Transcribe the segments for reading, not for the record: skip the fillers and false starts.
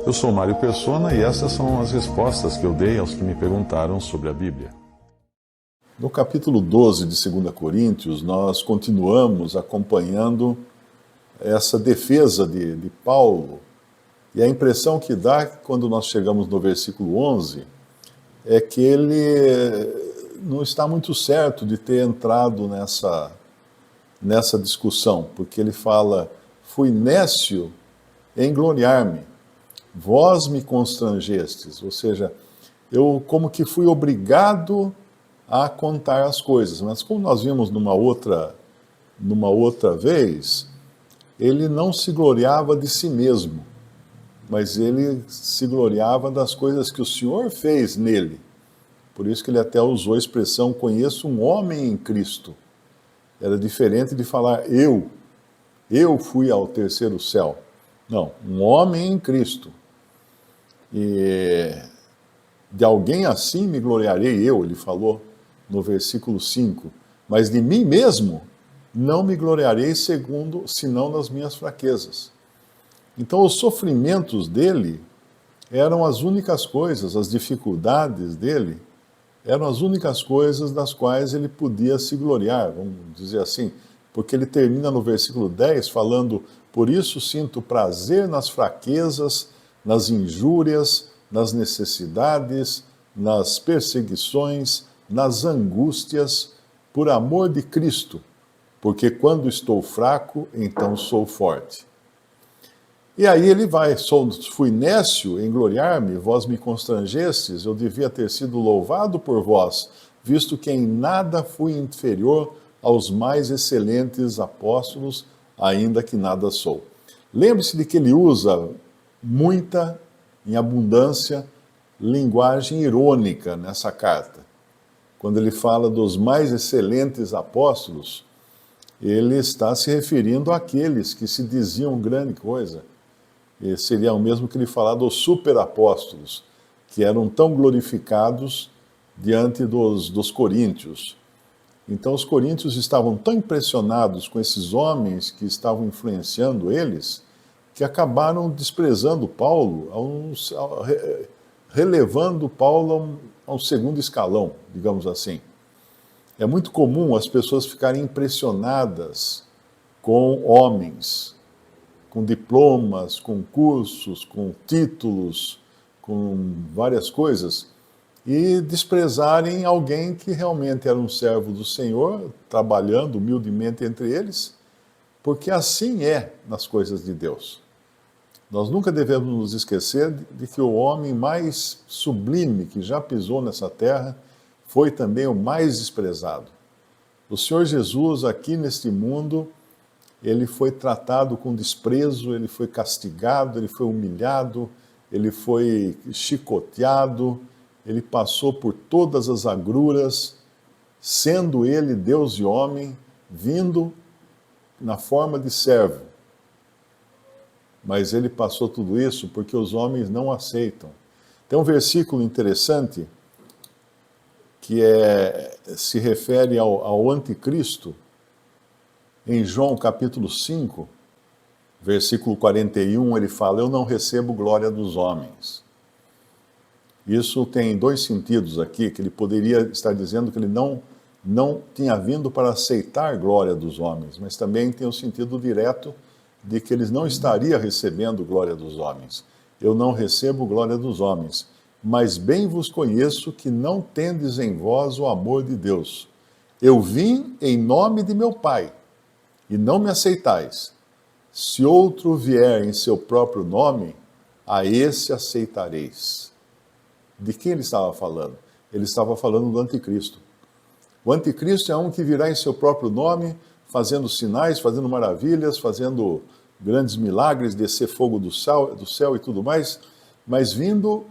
Eu sou Mário Persona e essas são as respostas que eu dei aos que me perguntaram sobre a Bíblia. No capítulo 12 de 2 Coríntios, nós continuamos acompanhando essa defesa de Paulo. E a impressão que dá quando nós chegamos no versículo 11 é que ele não está muito certo de ter entrado nessa discussão, porque ele fala: fui nécio em gloriar-me, vós me constrangestes. Ou seja, eu como que fui obrigado a contar as coisas. Mas como nós vimos numa outra vez, ele não se gloriava de si mesmo, mas ele se gloriava das coisas que o Senhor fez nele. Por isso que ele até usou a expressão: conheço um homem em Cristo. Era diferente de falar eu fui ao terceiro céu. Não, um homem em Cristo. E de alguém assim me gloriarei eu, ele falou no versículo 5. Mas de mim mesmo não me gloriarei senão nas minhas fraquezas. Então os sofrimentos dele eram as únicas coisas, as dificuldades dele eram as únicas coisas das quais ele podia se gloriar, vamos dizer assim, porque ele termina no versículo 10 falando: por isso sinto prazer nas fraquezas, nas injúrias, nas necessidades, nas perseguições, nas angústias, por amor de Cristo, porque quando estou fraco, então sou forte. E aí ele vai: fui nécio em gloriar-me, vós me constrangestes, eu devia ter sido louvado por vós, visto que em nada fui inferior aos mais excelentes apóstolos, ainda que nada sou. Lembre-se de que ele usa muita, em abundância, linguagem irônica nessa carta. Quando ele fala dos mais excelentes apóstolos, ele está se referindo àqueles que se diziam grande coisa. E seria o mesmo que ele falar dos superapóstolos, que eram tão glorificados diante dos coríntios. Então os coríntios estavam tão impressionados com esses homens que estavam influenciando eles, que acabaram desprezando Paulo, relevando Paulo a um segundo escalão, digamos assim. É muito comum as pessoas ficarem impressionadas com homens, com diplomas, com cursos, com títulos, com várias coisas, e desprezarem alguém que realmente era um servo do Senhor, trabalhando humildemente entre eles, porque assim é nas coisas de Deus. Nós nunca devemos nos esquecer de que o homem mais sublime que já pisou nessa terra foi também o mais desprezado. O Senhor Jesus, aqui neste mundo, ele foi tratado com desprezo, ele foi castigado, ele foi humilhado, ele foi chicoteado, ele passou por todas as agruras, sendo ele Deus e homem, vindo na forma de servo. Mas ele passou tudo isso porque os homens não aceitam. Tem um versículo interessante que se refere ao anticristo, em João capítulo 5, versículo 41, ele fala: eu não recebo glória dos homens. Isso tem dois sentidos aqui, que ele poderia estar dizendo que ele não tinha vindo para aceitar glória dos homens, mas também tem o sentido direto de que ele não estaria recebendo glória dos homens. Eu não recebo glória dos homens, mas bem vos conheço que não tendes em vós o amor de Deus. Eu vim em nome de meu Pai, e não me aceitais. Se outro vier em seu próprio nome, a esse aceitareis. De quem ele estava falando? Ele estava falando do anticristo. O anticristo é um que virá em seu próprio nome, fazendo sinais, fazendo maravilhas, fazendo grandes milagres, descer fogo do céu e tudo mais, mas vindo,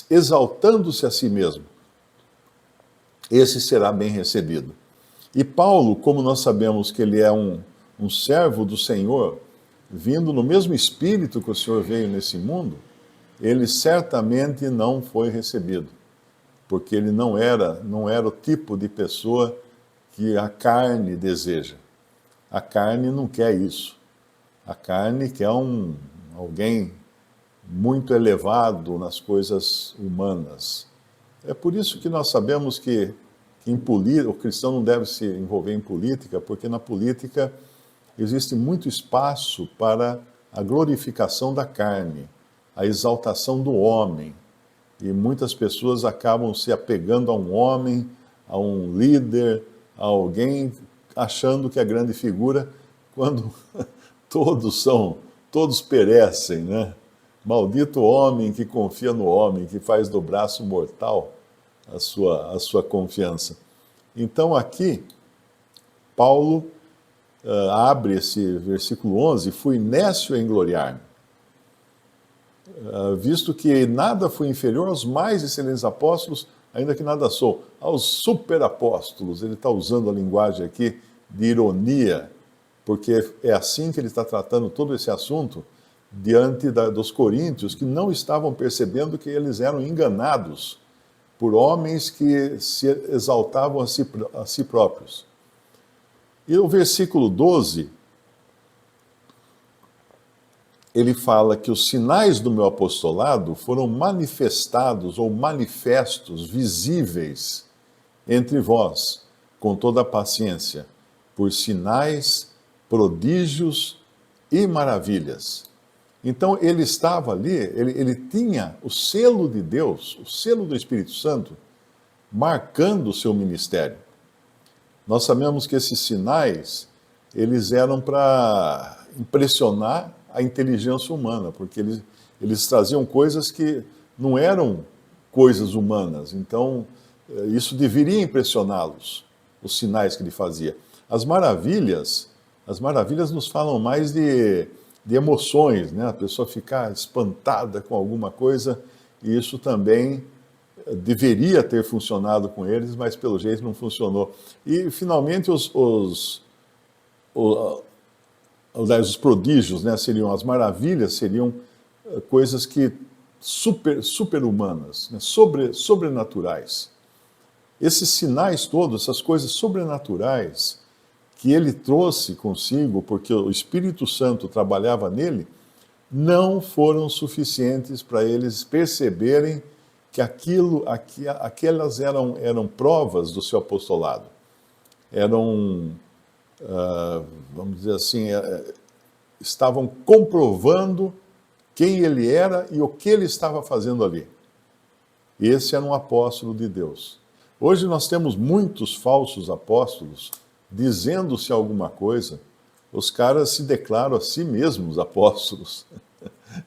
exaltando-se a si mesmo. Esse será bem recebido. E Paulo, como nós sabemos que ele é um servo do Senhor, vindo no mesmo espírito que o Senhor veio nesse mundo, ele certamente não foi recebido, porque ele não era o tipo de pessoa que a carne deseja. A carne não quer isso. A carne quer um alguém muito elevado nas coisas humanas. É por isso que nós sabemos que o cristão não deve se envolver em política, porque na política existe muito espaço para a glorificação da carne, a exaltação do homem. E muitas pessoas acabam se apegando a um homem, a um líder, a alguém, achando que é grande figura, quando todos perecem, né? Maldito homem que confia no homem, que faz do braço mortal a sua confiança. Então aqui, Paulo abre esse versículo 11, fui nécio em gloriar-me, visto que nada fui inferior aos mais excelentes apóstolos, ainda que nada sou, aos superapóstolos. Ele está usando a linguagem aqui de ironia, porque é assim que ele está tratando todo esse assunto diante dos coríntios, que não estavam percebendo que eles eram enganados por homens que se exaltavam a si próprios. E o versículo 12, ele fala que os sinais do meu apostolado foram manifestados ou manifestos, visíveis entre vós, com toda a paciência, por sinais, prodígios e maravilhas. Então ele estava ali, ele tinha o selo de Deus, o selo do Espírito Santo, marcando o seu ministério. Nós sabemos que esses sinais, eles eram para impressionar a inteligência humana, porque eles traziam coisas que não eram coisas humanas. Então, isso deveria impressioná-los, os sinais que ele fazia. As maravilhas nos falam mais de emoções, né? A pessoa ficar espantada com alguma coisa, e isso também deveria ter funcionado com eles, mas pelo jeito não funcionou. E finalmente os prodígios, né, seriam as maravilhas, seriam coisas que super-humanas, né, sobrenaturais. Esses sinais todos, essas coisas sobrenaturais que ele trouxe consigo, porque o Espírito Santo trabalhava nele, não foram suficientes para eles perceberem que aquelas eram provas do seu apostolado. Eram, vamos dizer assim, estavam comprovando quem ele era e o que ele estava fazendo ali. Esse era um apóstolo de Deus. Hoje nós temos muitos falsos apóstolos dizendo-se alguma coisa, os caras se declaram a si mesmos apóstolos.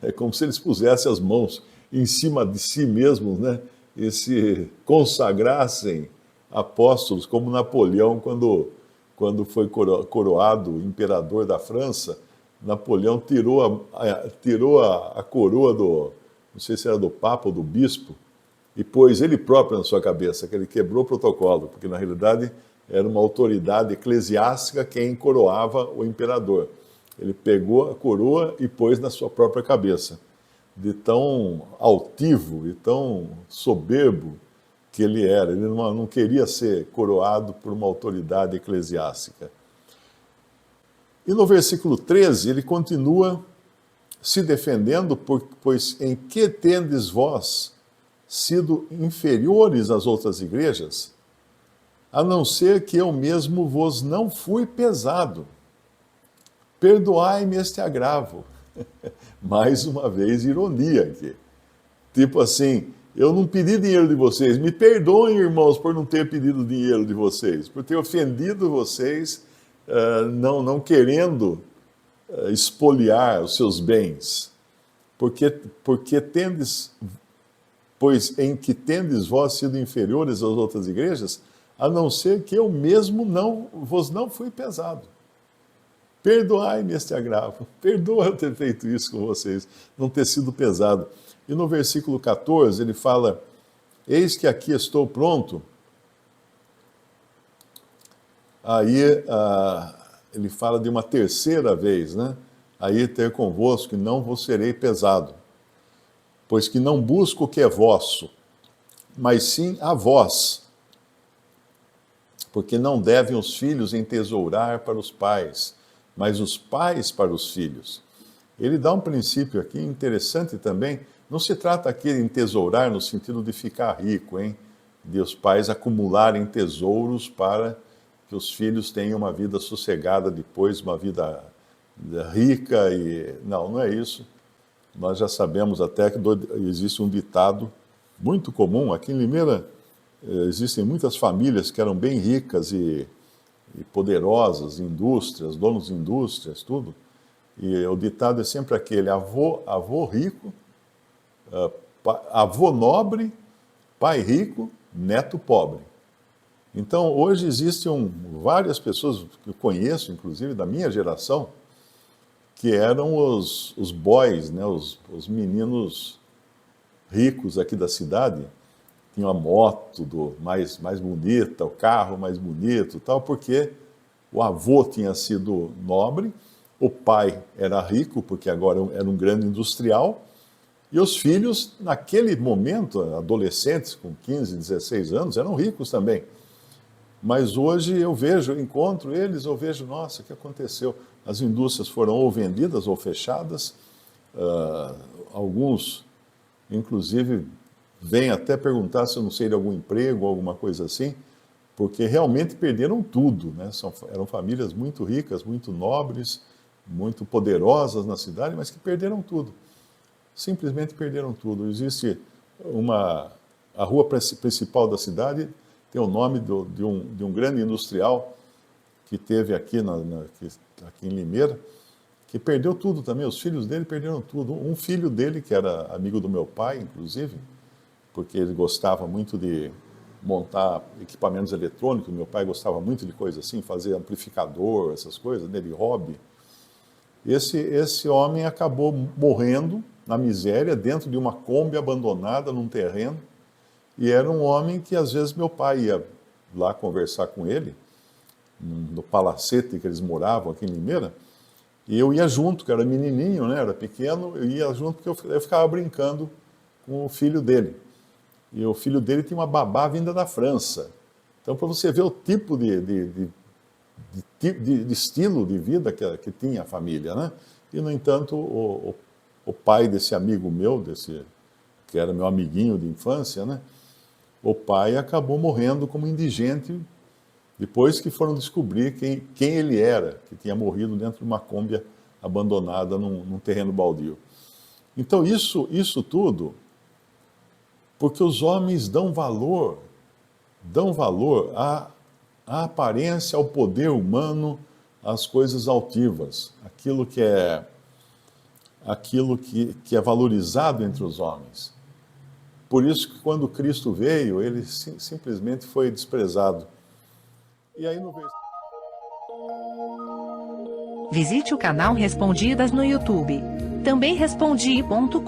É como se eles pusessem as mãos em cima de si mesmos, né? E se consagrassem apóstolos, como Napoleão, quando foi coroado imperador da França. Napoleão tirou a coroa não sei se era do Papa ou do Bispo, e pôs ele próprio na sua cabeça, que ele quebrou o protocolo, porque na realidade era uma autoridade eclesiástica quem coroava o imperador. Ele pegou a coroa e pôs na sua própria cabeça. De tão altivo e tão soberbo que ele era. Ele não queria ser coroado por uma autoridade eclesiástica. E no versículo 13, ele continua se defendendo, pois em que tendes vós sido inferiores às outras igrejas, a não ser que eu mesmo vos não fui pesado. Perdoai-me este agravo. Mais uma vez, ironia aqui. Tipo assim, eu não pedi dinheiro de vocês. Me perdoem, irmãos, por não ter pedido dinheiro de vocês, por ter ofendido vocês, não querendo espoliar os seus bens. Porque pois em que tendes vós sido inferiores às outras igrejas, a não ser que eu mesmo vos não fui pesado. Perdoai-me este agravo. Perdoa eu ter feito isso com vocês, não ter sido pesado. E no versículo 14 ele fala, eis que aqui estou pronto. Aí ele fala de uma terceira vez, né? Aí ter convosco e não vos serei pesado. Pois que não busco o que é vosso, mas sim a vós. Porque não devem os filhos entesourar para os pais, mas os pais para os filhos. ele dá um princípio aqui interessante também. Não se trata aqui de entesourar no sentido de ficar rico, hein? De os pais acumularem tesouros para que os filhos tenham uma vida sossegada depois, uma vida rica e... Não, não é isso. Nós já sabemos até que existe um ditado muito comum. Aqui em Limeira existem muitas famílias que eram bem ricas e poderosas, indústrias, donos de indústrias, tudo. E o ditado é sempre aquele: avô rico, avô nobre, pai rico, neto pobre. Então, hoje existem várias pessoas que eu conheço, inclusive da minha geração, que eram os boys, né, os meninos ricos aqui da cidade. Tinham a moto mais bonita, o carro mais bonito, tal, porque o avô tinha sido nobre, o pai era rico, porque agora era um grande industrial, e os filhos, naquele momento, adolescentes com 15, 16 anos, eram ricos também. Mas hoje eu encontro eles, eu vejo, nossa, o que aconteceu? As indústrias foram ou vendidas ou fechadas, alguns, inclusive, vêm até perguntar se eu não sei de algum emprego, alguma coisa assim, porque realmente perderam tudo, né? Eram famílias muito ricas, muito nobres, muito poderosas na cidade, mas que perderam tudo. Simplesmente perderam tudo. Existe a rua principal da cidade tem o nome de um grande industrial que teve aqui, aqui em Limeira, que perdeu tudo também. Os filhos dele perderam tudo. Um filho dele, que era amigo do meu pai, inclusive, porque ele gostava muito de montar equipamentos eletrônicos, meu pai gostava muito de coisa assim, fazer amplificador, essas coisas, de hobby. Esse homem acabou morrendo na miséria, dentro de uma Kombi abandonada num terreno, e era um homem que às vezes meu pai ia lá conversar com ele, no palacete que eles moravam aqui em Limeira, e eu ia junto, que era menininho, né, era pequeno, eu ia junto porque eu ficava brincando com o filho dele. E o filho dele tinha uma babá vinda da França. Então, para você ver o tipo de estilo de vida que tinha a família, né? E, no entanto, o pai desse amigo meu, que era meu amiguinho de infância, né? O pai acabou morrendo como indigente depois que foram descobrir quem ele era, que tinha morrido dentro de uma Kombi abandonada num terreno baldio. Então, isso tudo, porque os homens dão valor à aparência, ao poder humano, às coisas altivas, aquilo que é valorizado entre os homens. Por isso que quando Cristo veio, ele simplesmente foi desprezado. E aí Visite o canal Respondidas no YouTube. Também respondi.com.br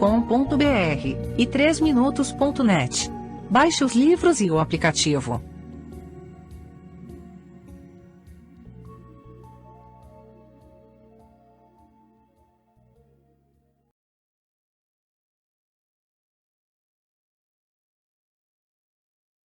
e 3minutos.net. Baixe os livros e o aplicativo.